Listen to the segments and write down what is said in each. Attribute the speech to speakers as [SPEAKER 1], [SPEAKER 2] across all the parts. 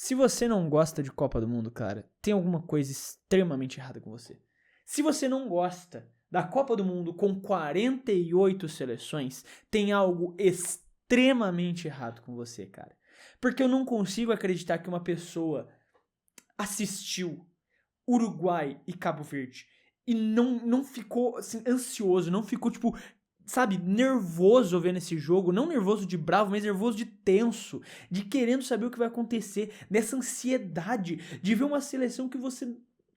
[SPEAKER 1] Se você não gosta de Copa do Mundo, cara, tem alguma coisa extremamente errada com você. Se você não gosta da Copa do Mundo com 48 seleções, tem algo extremamente errado com você, cara. Porque eu não consigo acreditar que uma pessoa assistiu Uruguai e Cabo Verde e não ficou assim, ansioso, não ficou tipo, sabe, nervoso vendo esse jogo, não nervoso de bravo, mas nervoso de tenso, de querendo saber o que vai acontecer, dessa ansiedade de ver uma seleção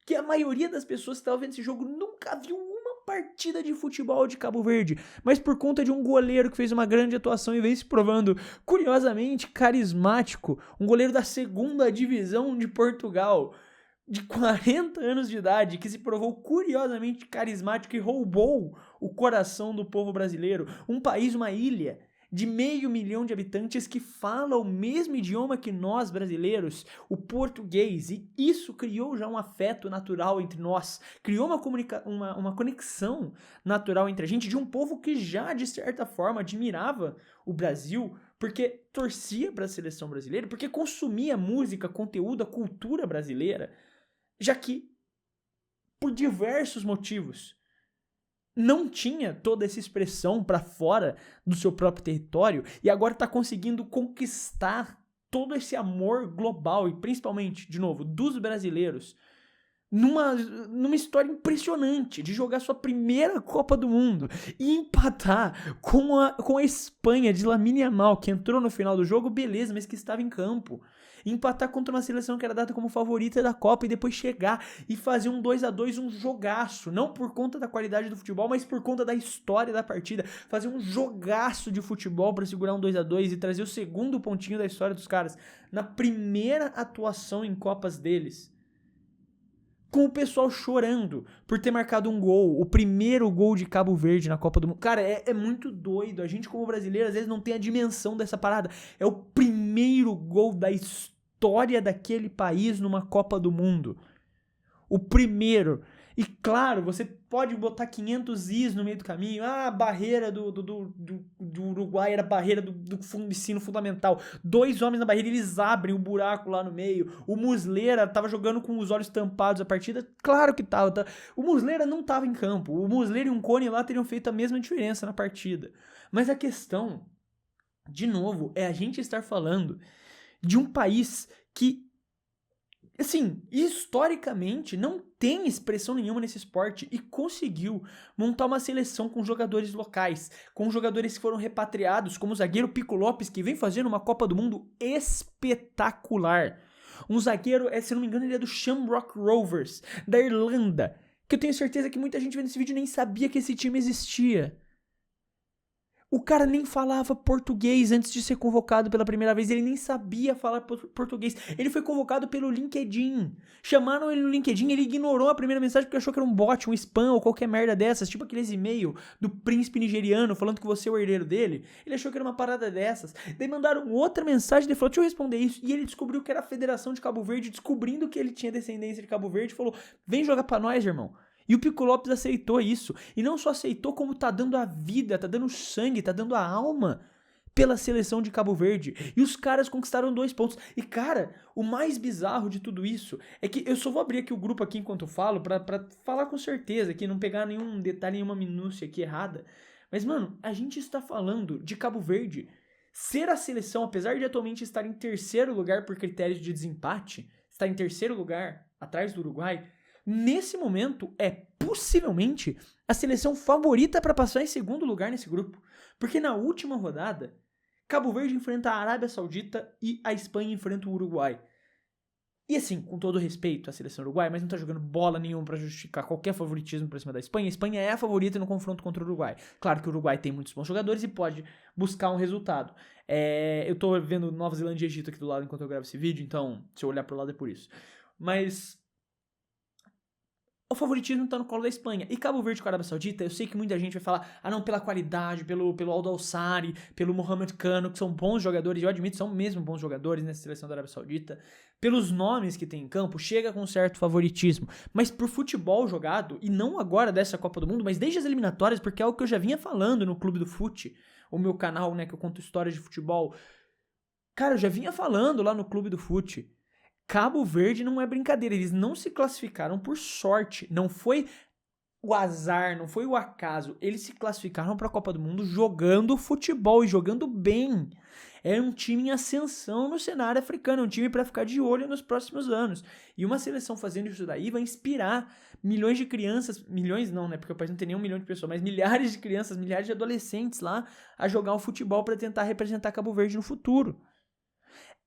[SPEAKER 1] que a maioria das pessoas que estavam vendo esse jogo nunca viu uma partida de futebol de Cabo Verde, mas por conta de um goleiro que fez uma grande atuação e vem se provando curiosamente carismático, um goleiro da segunda divisão de Portugal, de 40 anos de idade, que se provou curiosamente carismático e roubou o coração do povo brasileiro. Um país, uma ilha de 500 mil de habitantes que fala o mesmo idioma que nós brasileiros, o português. E isso criou já um afeto natural entre nós. Criou uma conexão natural entre a gente de um povo que já, de certa forma, admirava o Brasil, porque torcia para a seleção brasileira, porque consumia música, conteúdo, a cultura brasileira, já que, por diversos motivos, não tinha toda essa expressão para fora do seu próprio território e agora está conseguindo conquistar todo esse amor global e principalmente, de novo, dos brasileiros, numa história impressionante de jogar sua primeira Copa do Mundo e empatar com a Espanha de Lamine Yamal, que entrou no final do jogo, beleza, mas que estava em campo. Empatar contra uma seleção que era dada como favorita da Copa e depois chegar e fazer um 2-2, um jogaço, não por conta da qualidade do futebol, mas por conta da história da partida, fazer um jogaço de futebol para segurar um 2-2 e trazer o segundo pontinho da história dos caras na primeira atuação em Copas deles, com o pessoal chorando por ter marcado um gol, o primeiro gol de Cabo Verde na Copa do Mundo. Cara, é muito doido. A gente, como brasileiro, às vezes não tem a dimensão dessa parada. É o primeiro gol da história daquele país numa Copa do Mundo. O primeiro. E claro, você pode botar 500 is no meio do caminho. Ah, a barreira do Uruguai era a barreira do ensino fundamental. 2 homens na barreira, eles abrem o buraco lá no meio. O Muslera tava jogando com os olhos tampados a partida. Claro que tava. O Muslera não tava em campo. O Muslera e um Cone lá teriam feito a mesma diferença na partida. Mas a questão, de novo, é a gente estar falando de um país que, assim, historicamente não tem expressão nenhuma nesse esporte e conseguiu montar uma seleção com jogadores locais, com jogadores que foram repatriados, como o zagueiro Pico Lopes, que vem fazendo uma Copa do Mundo espetacular. Um zagueiro, se não me engano, ele é do Shamrock Rovers, da Irlanda, que eu tenho certeza que muita gente vendo esse vídeo nem sabia que esse time existia. O cara nem falava português antes de ser convocado pela primeira vez. Ele nem sabia falar português. Ele foi convocado pelo LinkedIn. Chamaram ele no LinkedIn, ele ignorou a primeira mensagem porque achou que era um bot, um spam ou qualquer merda dessas. Tipo aqueles e-mail do príncipe nigeriano falando que você é o herdeiro dele. Ele achou que era uma parada dessas. Daí mandaram outra mensagem, ele falou, deixa eu responder isso. E ele descobriu que era a Federação de Cabo Verde, descobrindo que ele tinha descendência de Cabo Verde, falou, vem jogar pra nós, irmão. E o Pico Lopes aceitou isso. E não só aceitou, como tá dando a vida, tá dando sangue, tá dando a alma pela seleção de Cabo Verde. E os caras conquistaram 2 pontos. E, cara, o mais bizarro de tudo isso é que eu só vou abrir aqui o grupo aqui enquanto eu falo pra falar com certeza, aqui, não pegar nenhum detalhe, nenhuma minúcia aqui errada. Mas, mano, a gente está falando de Cabo Verde ser a seleção, apesar de atualmente estar em terceiro lugar por critérios de desempate, está em terceiro lugar, atrás do Uruguai, nesse momento, é possivelmente a seleção favorita para passar em segundo lugar nesse grupo. Porque na última rodada, Cabo Verde enfrenta a Arábia Saudita e a Espanha enfrenta o Uruguai. E assim, com todo respeito à seleção uruguaia, mas não tá jogando bola nenhuma para justificar qualquer favoritismo pra cima da Espanha. A Espanha é a favorita no confronto contra o Uruguai. Claro que o Uruguai tem muitos bons jogadores e pode buscar um resultado. Eu tô vendo Nova Zelândia e Egito aqui do lado enquanto eu gravo esse vídeo, então se eu olhar pro lado é por isso. Mas o favoritismo tá no colo da Espanha. E Cabo Verde com a Arábia Saudita, eu sei que muita gente vai falar, não, pela qualidade, pelo Aldo Alsari, pelo Mohamed Kano, que são bons jogadores, eu admito, são mesmo bons jogadores nessa seleção da Arábia Saudita. Pelos nomes que tem em campo, chega com um certo favoritismo. Mas por futebol jogado, e não agora dessa Copa do Mundo, mas desde as eliminatórias, porque é algo que eu já vinha falando no Clube do Fute, o meu canal, né, que eu conto histórias de futebol. Cara, eu já vinha falando lá no Clube do Fute. Cabo Verde não é brincadeira, eles não se classificaram por sorte, não foi o azar, não foi o acaso, eles se classificaram para a Copa do Mundo jogando futebol e jogando bem. É um time em ascensão no cenário africano, é um time para ficar de olho nos próximos anos. E uma seleção fazendo isso daí vai inspirar milhões de crianças, milhões não, né, porque o país não tem nem 1 milhão de pessoas, mas milhares de crianças, milhares de adolescentes lá a jogar o futebol para tentar representar Cabo Verde no futuro.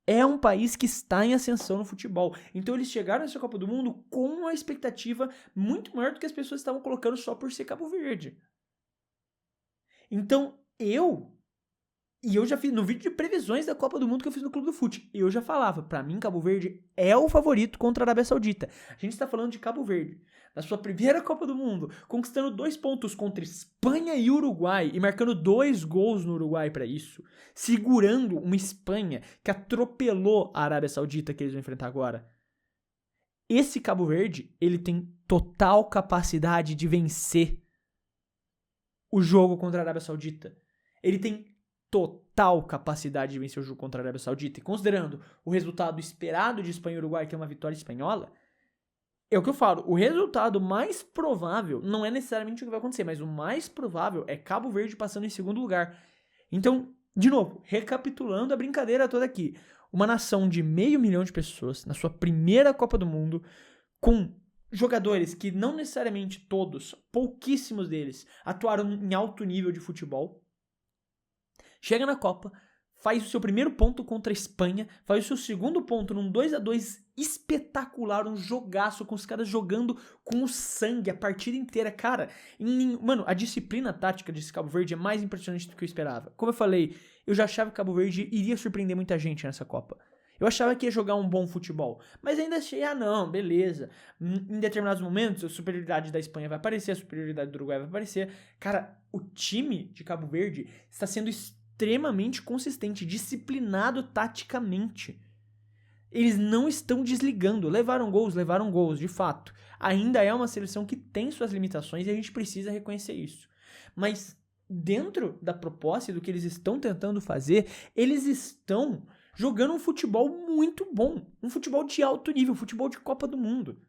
[SPEAKER 1] É um país que está em ascensão no futebol. Então eles chegaram nessa Copa do Mundo com uma expectativa muito maior do que as pessoas estavam colocando só por ser Cabo Verde. Então eu já fiz, no vídeo de previsões da Copa do Mundo que eu fiz no Clube do Fute, eu já falava, pra mim Cabo Verde é o favorito contra a Arábia Saudita. A gente está falando de Cabo Verde, na sua primeira Copa do Mundo, conquistando 2 pontos contra Espanha e Uruguai, e marcando 2 gols no Uruguai pra isso, segurando uma Espanha que atropelou a Arábia Saudita que eles vão enfrentar agora. Esse Cabo Verde, ele tem total capacidade de vencer o jogo contra a Arábia Saudita. Ele tem total capacidade de vencer o jogo contra a Arábia Saudita. E considerando o resultado esperado de Espanha e Uruguai, que é uma vitória espanhola, é o que eu falo, o resultado mais provável não é necessariamente o que vai acontecer, mas o mais provável é Cabo Verde passando em segundo lugar. Então, de novo, recapitulando a brincadeira toda aqui, uma nação de 500 mil de pessoas, na sua primeira Copa do Mundo, com jogadores que não necessariamente todos, pouquíssimos deles, atuaram em alto nível de futebol, chega na Copa, faz o seu primeiro ponto contra a Espanha, faz o seu segundo ponto num 2-2 espetacular, um jogaço, com os caras jogando com o sangue a partida inteira. Cara, mano, a disciplina tática desse Cabo Verde é mais impressionante do que eu esperava. Como eu falei, eu já achava que Cabo Verde iria surpreender muita gente nessa Copa. Eu achava que ia jogar um bom futebol, mas ainda achei, não, beleza. Em determinados momentos, a superioridade da Espanha vai aparecer, a superioridade do Uruguai vai aparecer. Cara, o time de Cabo Verde está sendo extremamente consistente, disciplinado taticamente. Eles não estão desligando. Levaram gols, de fato. Ainda é uma seleção que tem suas limitações e a gente precisa reconhecer isso. Mas dentro da proposta e do que eles estão tentando fazer, eles estão jogando um futebol muito bom. Um futebol de alto nível, um futebol de Copa do Mundo.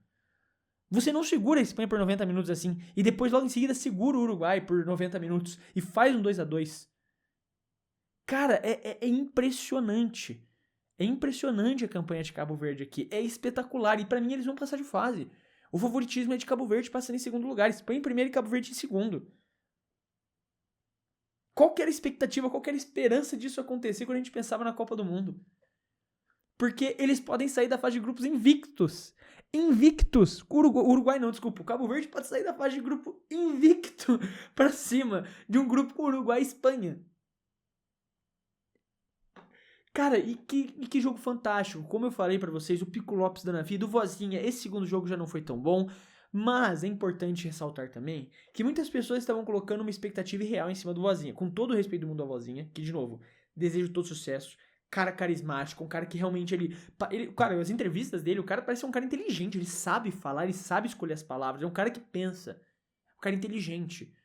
[SPEAKER 1] Você não segura a Espanha por 90 minutos assim e depois logo em seguida segura o Uruguai por 90 minutos e faz um 2-2. Cara, é impressionante. É impressionante a campanha de Cabo Verde aqui. É espetacular. E pra mim eles vão passar de fase. O favoritismo é de Cabo Verde passando em segundo lugar. Espanha em primeiro e Cabo Verde em segundo. Qual que era a expectativa, qual que era a esperança disso acontecer quando a gente pensava na Copa do Mundo? Porque eles podem sair da fase de grupos invictos. Invictos. Uruguai não, desculpa. O Cabo Verde pode sair da fase de grupo invicto pra cima de um grupo com Uruguai e Espanha. Cara, e que jogo fantástico. Como eu falei pra vocês, o Pico Lopes dando a vida, o Vozinha, esse segundo jogo já não foi tão bom, mas é importante ressaltar também que muitas pessoas estavam colocando uma expectativa irreal em cima do Vozinha. Com todo o respeito do mundo ao Vozinha, que, de novo, desejo todo sucesso, cara carismático, um cara que realmente cara, as entrevistas dele, o cara parece um cara inteligente, ele sabe falar, ele sabe escolher as palavras, é um cara que pensa, um cara inteligente.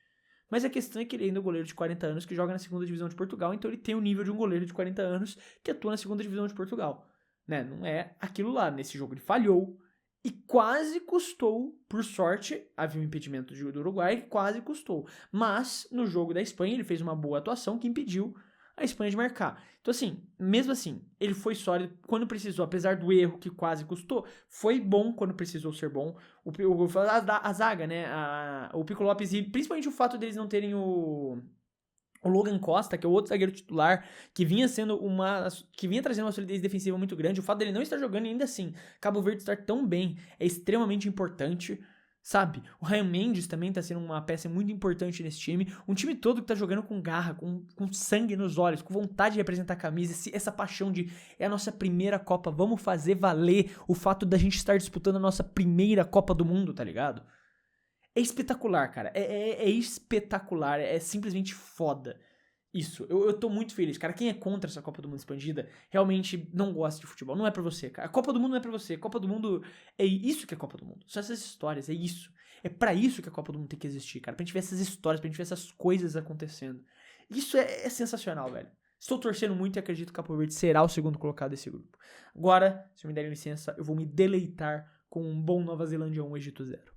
[SPEAKER 1] Mas a questão é que ele ainda é um goleiro de 40 anos que joga na segunda divisão de Portugal, então ele tem o nível de um goleiro de 40 anos que atua na segunda divisão de Portugal. Né? Não é aquilo lá. Nesse jogo ele falhou e quase custou, por sorte, havia um impedimento do Uruguai, quase custou. Mas no jogo da Espanha ele fez uma boa atuação que impediu a Espanha de marcar. Então assim, mesmo assim, ele foi sólido quando precisou, apesar do erro que quase custou, foi bom quando precisou ser bom. A zaga, né, o Pico Lopes e principalmente o fato deles não terem o Logan Costa, que é o outro zagueiro titular, que vinha trazendo uma solidez defensiva muito grande, o fato dele não estar jogando ainda assim, Cabo Verde estar tão bem, é extremamente importante. Sabe? O Ryan Mendes também tá sendo uma peça muito importante nesse time. Um time todo que tá jogando com garra, com sangue nos olhos, com vontade de representar a camisa. Essa paixão de é a nossa primeira Copa, vamos fazer valer o fato da gente estar disputando a nossa primeira Copa do Mundo, tá ligado? É espetacular, cara. É espetacular. É simplesmente foda. Isso, eu tô muito feliz, cara. Quem é contra essa Copa do Mundo expandida realmente não gosta de futebol. Não é pra você, cara. A Copa do Mundo não é pra você. A Copa do Mundo é isso que é a Copa do Mundo. São essas histórias, é isso. É pra isso que a Copa do Mundo tem que existir, cara. Pra gente ver essas histórias, pra gente ver essas coisas acontecendo. Isso é sensacional, velho. Estou torcendo muito e acredito que Cabo Verde será o segundo colocado desse grupo. Agora, se me derem licença, eu vou me deleitar com um bom Nova Zelândia 1, Egito 0.